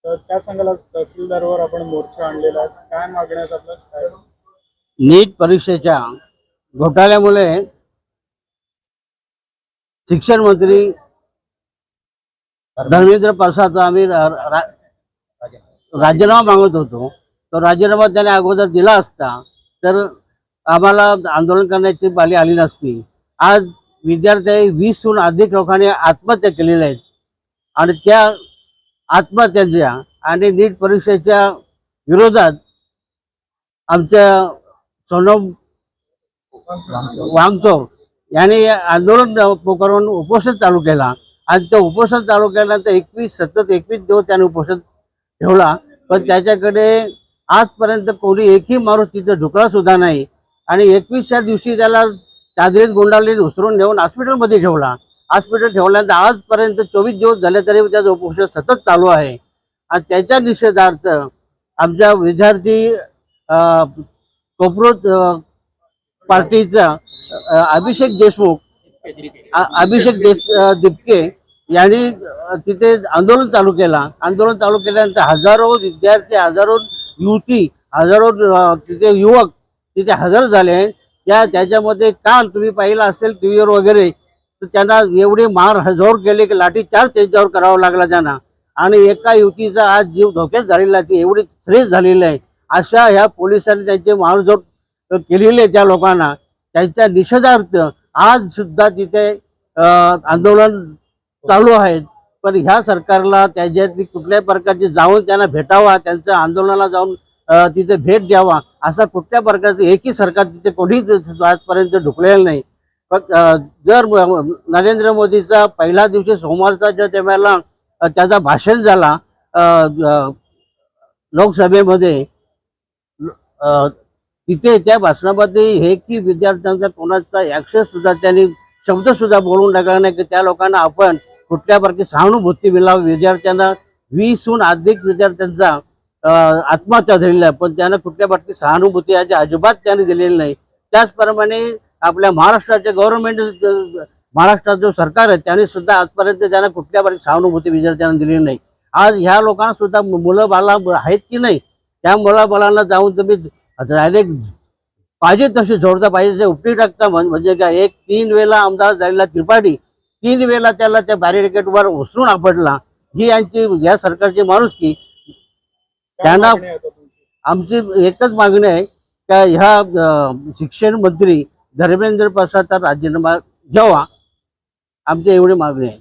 त्या सांगायला तहसीलदारवर आपण मोर्चा आणलेला आहे, काय मागण्यात आपलं काय? नीट परीक्षेच्या घोटाळ्यामुळे शिक्षण मंत्री धर्मेंद्र प्रसाद आम्ही राजीनामा मागत होतो. तो राजीनामा त्याने अगोदर दिला असता तर आम्हाला आंदोलन करण्याची पाळी आली नसती. आज विद्यार्थी 20हून अधिक लोकांनी आत्महत्या केलेल्या आहेत आणि त्या आत्महत्यांच्या आणि नीट परीक्षेच्या विरोधात आमच्या सोनम वांगचौर यांनी आंदोलन करून उपोषण चालू केला आणि ते उपोषण चालू केल्यानंतर सतत 21 दिवस त्याने उपोषण ठेवला. पण त्याच्याकडे आजपर्यंत कोणी एकही माणूस तिथं ढुकला सुद्धा नाही आणि 21व्या दिवशी त्याला चादरीत गुंडाळीत उचलून नेऊन हॉस्पिटलमध्ये ठेवला. हॉस्पिटल ठेवल्यानंतर आजपर्यंत 24 दिवस झाले तरी त्याचं उपोषण सतत चालू आहे. आणि त्याच्या निषेधार्थ आमच्या विद्यार्थी कोपरोज पार्टीचा अभिषेक दिपके यांनी तिथे आंदोलन चालू केला. आंदोलन चालू केल्यानंतर हजारो विद्यार्थी, हजारो युवती, हजारो तिथे युवक तिथे हजर झाले. त्याच्यामध्ये काल तुम्ही पाहिलं असेल टीव्हीवर वगैरे, तर त्यांना एवढे मारहाण केले की लाठीचार्ज त्यांच्यावर करावा लागला त्यांना. आणि एका युवतीचा आज जीव धोक्यात झालेला, ती एवढी श्रेष्ठ झालेली आहे. अशा ह्या पोलिसांनी त्यांचे मारझोड केलेले त्या लोकांना, त्यांच्या निषेधार्थ आज सुद्धा तिथे आंदोलन चालू आहे. पण ह्या सरकारला त्याच्यात कुठल्याही प्रकारची जाऊन त्यांना भेटावा, त्यांच्या आंदोलनाला जाऊन तिथे भेट द्यावा, असा कुठल्या प्रकारचं एकही सरकार तिथे कोणीच आजपर्यंत ढुकलेलं नाही. फक्त जर नरेंद्र मोदीचा पहिला दिवशी सोमवारचा जर त्यावेळेला त्याचा भाषण झाला लोकसभेमध्ये, तिथे त्या भाषणामध्ये हे की विद्यार्थ्यांचा कोणाचा ॲक्शन सुद्धा त्यांनी शब्द सुद्धा बोलून टाकला नाही की त्या लोकांना आपण कुठल्या प्रकारची सहानुभूती मिळावी. विद्यार्थ्यांना 20हून अधिक विद्यार्थ्यांचा आत्महत्या झालेल्या आहे, पण त्यांना कुठल्या प्रकारची सहानुभूती अजिबात त्यांनी दिलेली नाही. त्याचप्रमाणे आपल्या महाराष्ट्राचे गव्हर्नमेंट, महाराष्ट्रात जो सरकार आहे त्याने सुद्धा आजपर्यंत त्यांना कुठल्या प्रकारची सहानुभूती विद्यार्थ्यांना दिलेली नाही. आज ह्या लोकांना सुद्धा मुलं बाला आहेत की नाही, त्या मुलाबालांना जाऊन तुम्ही डायरेक्ट पाहिजे तसे जोडता पाहिजे उपटी टाकता. म्हणजे काय, एक 3 वेळा आमदार झालेला त्रिपाठी 3 वेळा त्याला त्या बॅरिकेडवर उचलून आपटला. ही या सरकारची माणुसकी. त्यांना आमची एकच मागणी आहे का ह्या शिक्षण मंत्री धर्मेंद्र प्रसादचा राजीनामा घ्यावा, आमची एवढी मागणी आहे.